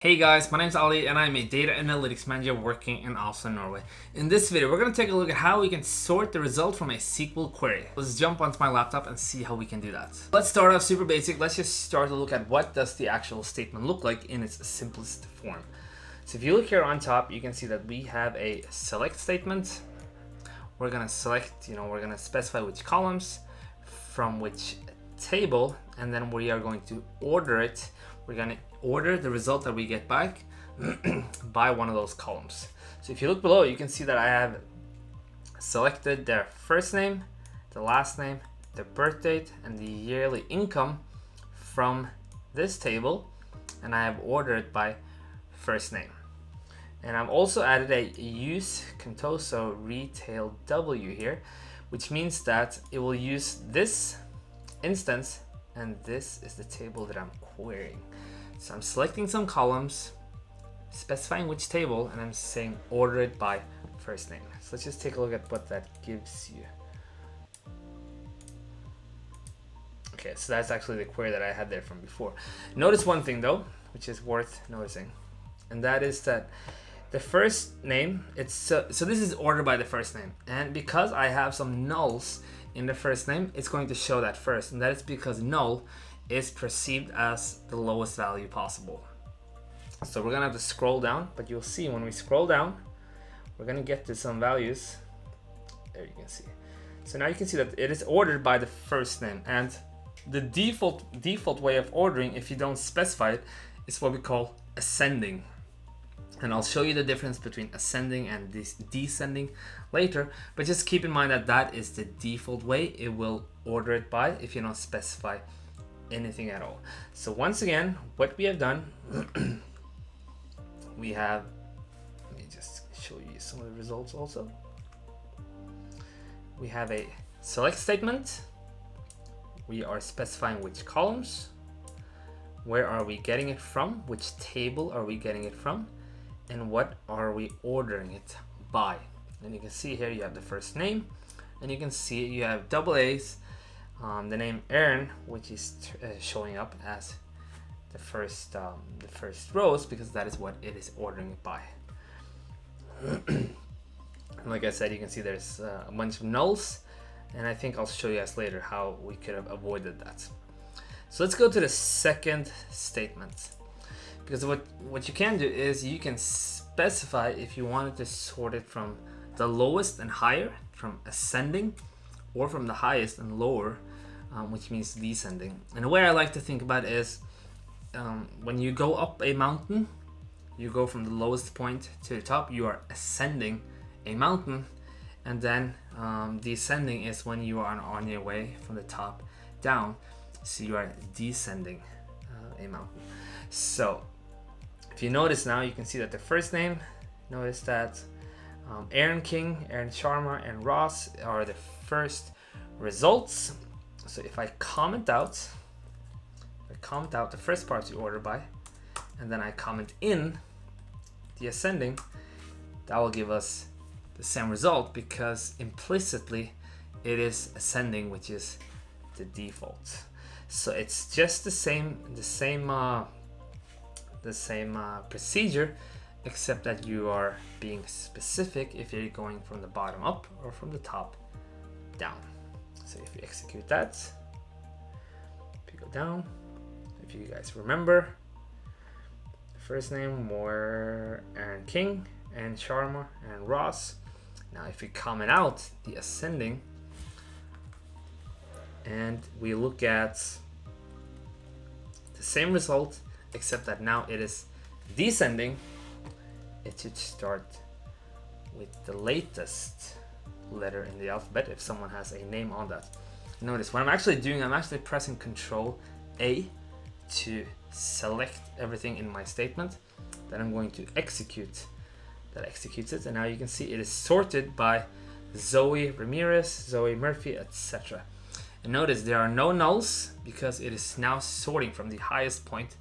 Hey guys, my name is Ali and I'm a data analytics manager working in Oslo, Norway. In this video, we're going to take a look at how we can sort the result from a SQL query. Let's jump onto my laptop and see how we can do that. Let's start off super basic. Let's just start to look at what does the actual statement look like in its simplest form. So if you look here on top, you can see that we have a select statement. We're going to select, we're going to specify which columns from which table, and then we are going to order it. We're going to order the result that we get back by one of those columns. So if you look below, you can see that I have selected their first name, the last name, the birth date, and the yearly income from this table, and I have ordered it by first name. And I've also added a use Contoso retail W here, which means that it will use this instance, and this is the table that I'm querying. So I'm selecting some columns, specifying which table, and I'm saying order it by first name. So let's just take a look at what that gives you. Okay, so that's actually the query that I had there from before. Notice one thing though, which is worth noticing, and that is that the first name, so this is ordered by the first name, and because I have some nulls in the first name, it's going to show that first, and that is because null is perceived as the lowest value possible. So we're gonna have to scroll down, but you'll see when we scroll down, we're gonna get to some values. There you can see. So now you can see that it is ordered by the first name, and the default way of ordering, if you don't specify it, is what we call ascending. And I'll show you the difference between ascending and descending later, but just keep in mind that that is the default way it will order it by if you don't specify anything at all. So once again, what we have done, we have, let me just show you some of the results also. We have a select statement. We are specifying which columns, where are we getting it from, which table are we getting it from, and what are we ordering it by. And you can see here you have the first name, and you can see you have double A's, the name Aaron, which is showing up as the first rows because that is what it is ordering it by. And like I said, you can see there's a bunch of nulls, and I think I'll show you guys later how we could have avoided that. So let's go to the second statement, because what you can do is you can specify if you wanted to sort it from the lowest and higher, from ascending, or from the highest and lower, which means descending. And the way I like to think about it is when you go up a mountain, you go from the lowest point to the top, you are ascending a mountain, and then descending is when you are on your way from the top down, so you are descending a mountain. So if you notice now, you can see that the first name, notice that Aaron King, Aaron Sharma, and Ross are the first results. So if I comment out the first part you order by, and then I comment in the ascending, that will give us the same result because implicitly it is ascending, which is the default. So it's just the same procedure, except that you are being specific if you're going from the bottom up or from the top down. So if you execute that, if you go down, if you guys remember, the first name were Aaron King and Sharma and Ross. Now if we comment out the ascending and we look at the same result, except that now it is descending, it should start with the latest letter in the alphabet if someone has a name on that. Notice what I'm actually doing, I'm actually pressing Control A to select everything in my statement. Then I'm going to execute. That executes it, and now you can see it is sorted by Zoe Ramirez, Zoe Murphy, etc. And notice there are no nulls because it is now sorting from the highest point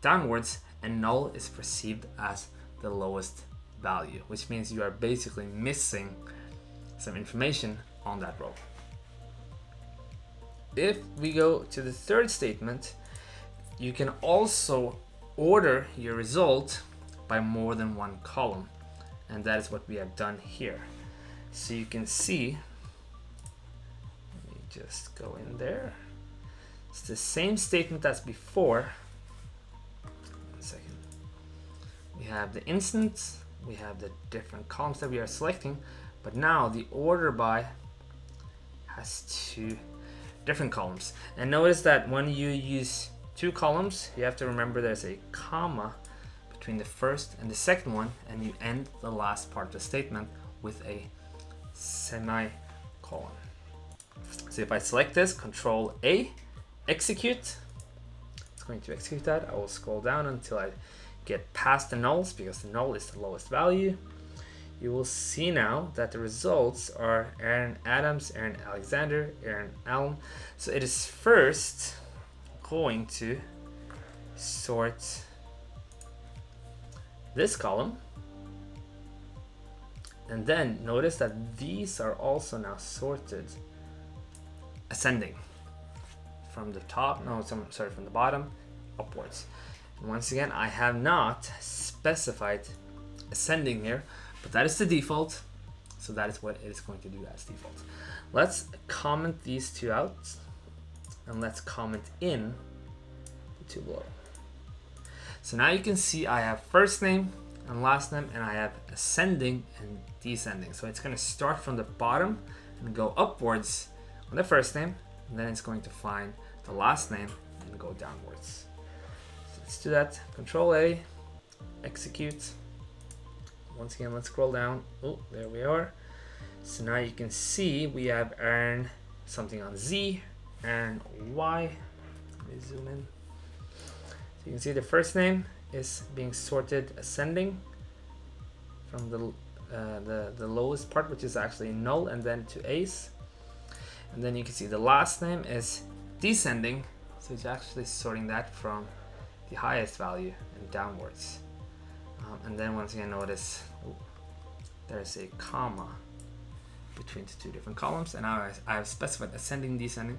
downwards, and null is perceived as the lowest value, which means you are basically missing some information on that row. If we go to the third statement, you can also order your result by more than one column. And that is what we have done here. So you can see, let me just go in there. It's the same statement as before. 1 second. We have the instance, we have the different columns that we are selecting, but now the order by has 2 different columns. And notice that when you use 2 columns, you have to remember there's a comma between the first and the second one, and you end the last part of the statement with a semicolon. So if I select this, Control A, execute, it's going to execute that. I will scroll down until I get past the nulls, because the null is the lowest value. You will see now that the results are Aaron Adams, Aaron Alexander, Aaron Allen. So it is first going to sort this column, and then notice that these are also now sorted ascending from the top, from the bottom upwards. And once again, I have not specified ascending here, but that is the default, so that is what it is going to do as default. Let's comment these 2 out, and let's comment in the 2 below. So now you can see I have first name and last name, and I have ascending and descending. So it's going to start from the bottom and go upwards on the first name, and then it's going to find the last name and go downwards. So let's do that. Control A, execute. Once again, let's scroll down. Oh, there we are. So now you can see we have Aaron something on Z, Aaron Y. Let me zoom in. So you can see the first name is being sorted ascending from the lowest part, which is actually null, and then to ace. And then you can see the last name is descending, so it's actually sorting that from the highest value and downwards. And then once again, notice there's a comma between the 2 different columns, and now I have specified ascending, descending.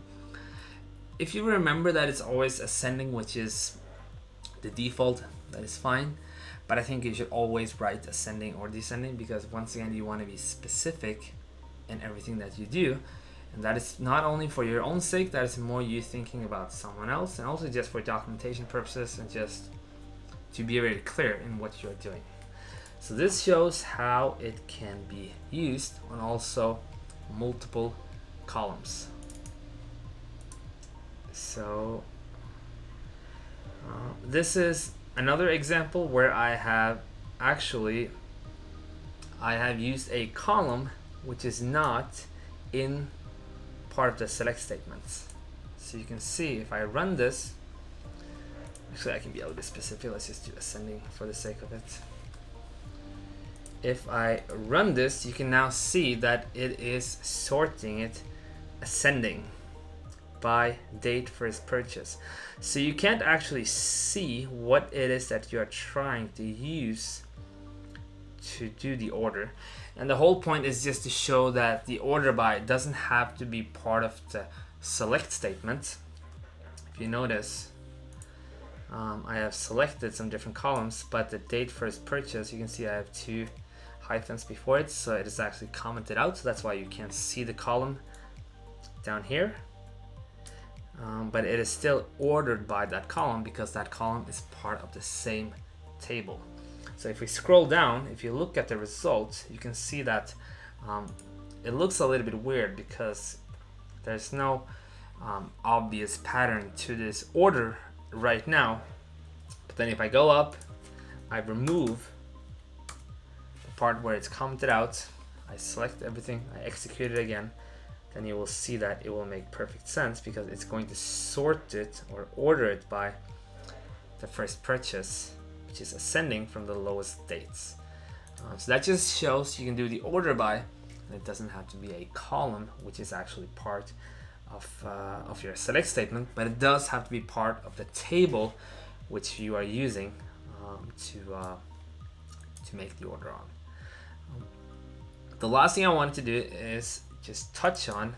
If you remember that it's always ascending, which is the default, that is fine, but I think you should always write ascending or descending, because once again, you want to be specific in everything that you do, and that is not only for your own sake, that is more you thinking about someone else, and also just for documentation purposes and just to be very clear in what you're doing. So this shows how it can be used on also multiple columns. So this is another example where I have used a column which is not in part of the select statements. So you can see if I run this, actually I can be a little bit specific, let's just do ascending for the sake of it. If I run this, you can now see that it is sorting it ascending by date first purchase. So you can't actually see what it is that you're trying to use to do the order. And the whole point is just to show that the order by doesn't have to be part of the select statement. If you notice, I have selected some different columns, but the date first purchase, you can see I have 2 hyphens before it, so it is actually commented out, so that's why you can't see the column down here. But it is still ordered by that column because that column is part of the same table. So if we scroll down, if you look at the results, you can see that it looks a little bit weird because there's no obvious pattern to this order right now. But then if I go up, I remove the part where it's commented out, I select everything, I execute it again, then you will see that it will make perfect sense because it's going to sort it or order it by the first purchase, which is ascending from the lowest dates. So that just shows you can do the order by, and it doesn't have to be a column, which is actually part of your select statement, but it does have to be part of the table which you are using to make the order on. The last thing I wanted to do is just touch on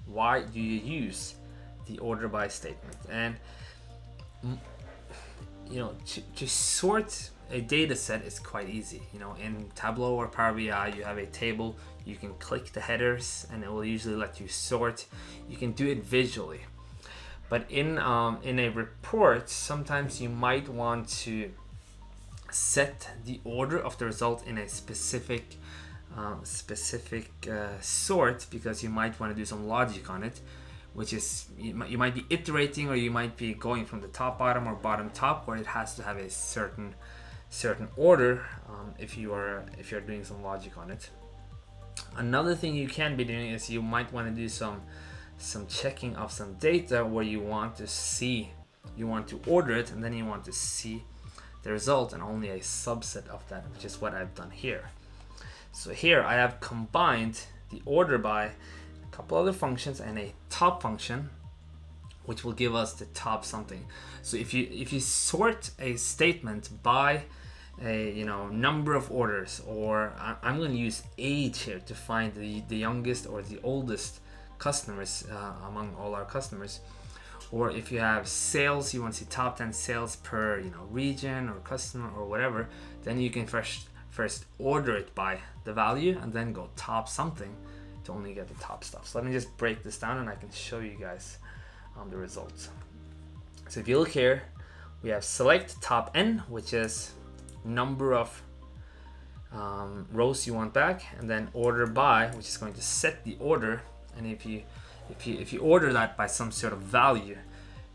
why do you use the order by statement. And to sort a data set is quite easy. In Tableau or Power BI, you have a table, you can click the headers and it will usually let you sort. You can do it visually. But in a report, sometimes you might want to set the order of the result in a specific sort, because you might want to do some logic on it, which is you might be iterating, or you might be going from the top bottom or bottom top, where it has to have a certain order if you're doing some logic on it. Another thing you can be doing is you might want to do some checking of some data where you want to order it, and then you want to see the result and only a subset of that, which is what I've done here. So here I have combined the order by a couple other functions and a top function, which will give us the top something. So if you sort a statement by a number of orders, or I'm going to use age here to find the youngest or the oldest customers among all our customers, or if you have sales, you want to see top 10 sales per region or customer or whatever, then you can first order it by the value and then go top something to only get the top stuff. So let me just break this down and I can show you guys the results. So if you look here, we have select top n, which is number of rows you want back, and then order by, which is going to set the order. And if you order that by some sort of value,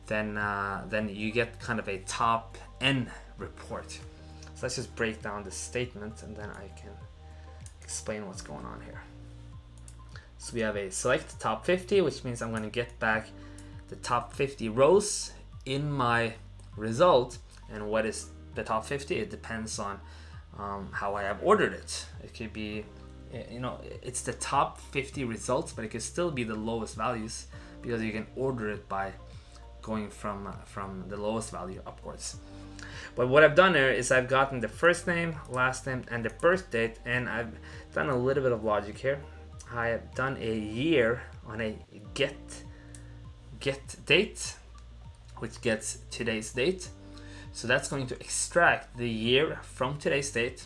then you get kind of a top n report. So let's just break down the statement and then I can explain what's going on here. So we have a select top 50, which means I'm going to get back the top 50 rows in my result. And what is the top 50? It depends on how I have ordered it. It could be, it's the top 50 results, but it could still be the lowest values, because you can order it by going from the lowest value upwards. But what I've done here is I've gotten the first name, last name, and the birth date, and I've done a little bit of logic here. I have done a year on a get date, which gets today's date. So that's going to extract the year from today's date,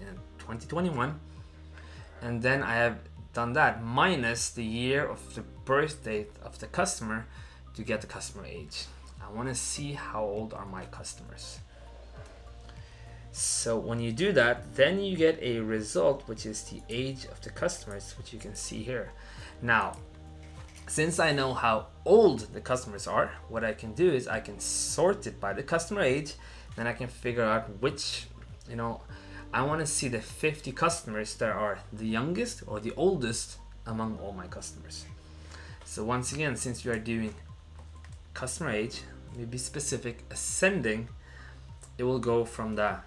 in 2021, and then I have done that minus the year of the birth date of the customer to get the customer age. I want to see how old are my customers. So when you do that, then you get a result, which is the age of the customers, which you can see here. Now, since I know how old the customers are, what I can do is I can sort it by the customer age, then I can figure out which, I want to see the 50 customers that are the youngest or the oldest among all my customers. So once again, since we are doing customer age, let me be specific, ascending, it will go from the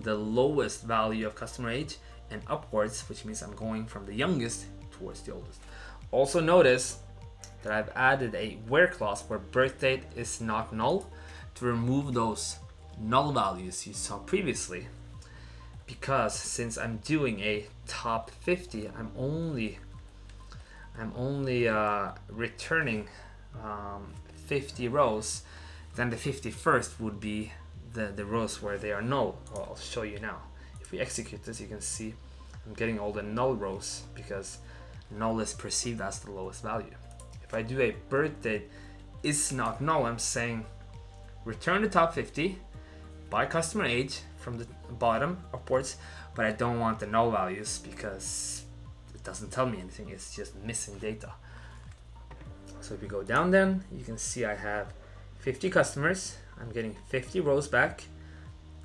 lowest value of customer age and upwards, which means I'm going from the youngest towards the oldest. Also notice that I've added a where clause where birth date is not null to remove those null values you saw previously, because since I'm doing a top 50, I'm only returning 50 rows. Then the 51st would be the rows where they are null. Well, I'll show you now. If we execute this, you can see I'm getting all the null rows because null is perceived as the lowest value. If I do a birth date is not null, I'm saying return the top 50 by customer age from the bottom upwards, but I don't want the null values because it doesn't tell me anything. It's just missing data. So if you go down, then you can see I have 50 customers. I'm getting 50 rows back,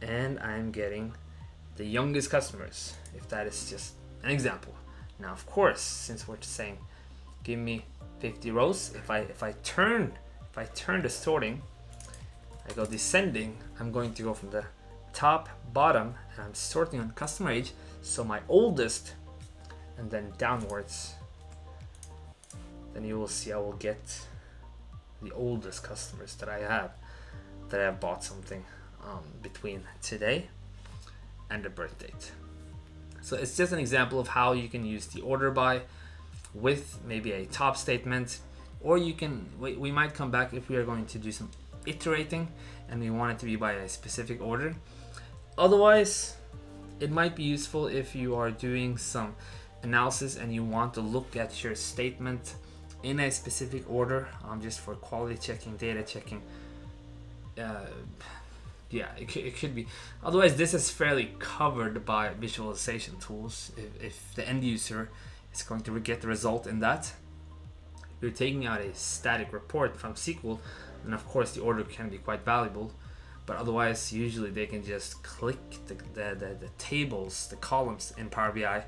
and I'm getting the youngest customers, if that is just an example. Now, of course, since we're saying give me 50 rows, if I turn the sorting, I go descending, I'm going to go from the top bottom, and I'm sorting on customer age, so my oldest, and then downwards, then you will see I will get the oldest customers that I have bought something between today and the birth date. So it's just an example of how you can use the order by with maybe a top statement, or you can, we might come back if we are going to do some iterating and we want it to be by a specific order. Otherwise, it might be useful if you are doing some analysis and you want to look at your statement in a specific order, just for quality checking, data checking. Yeah, it could be. Otherwise, this is fairly covered by visualization tools. If the end user is going to get the result in that, you're taking out a static report from SQL, and of course the order can be quite valuable. But otherwise, usually they can just click the tables, the columns in Power BI. I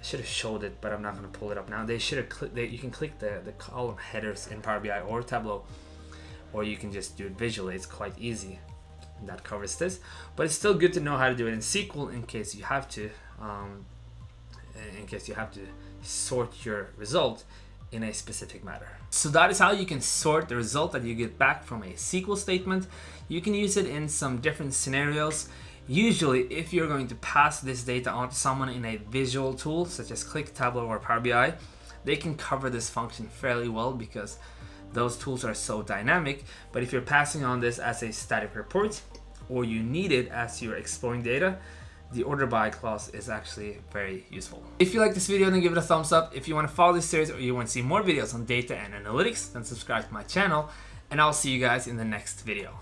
should have showed it, but I'm not going to pull it up now. They should have you can click the column headers in Power BI or Tableau, or you can just do it visually. It's quite easy, and that covers this. But it's still good to know how to do it in SQL in case you have to, sort your result in a specific matter. So that is how you can sort the result that you get back from a SQL statement. You can use it in some different scenarios. Usually, if you're going to pass this data on to someone in a visual tool, such as Qlik, Tableau, or Power BI, they can cover this function fairly well because those tools are so dynamic. But if you're passing on this as a static report, or you need it as you're exploring data, the order by clause is actually very useful. If you like this video, then give it a thumbs up. If you want to follow this series or you want to see more videos on data and analytics, then subscribe to my channel, and I'll see you guys in the next video.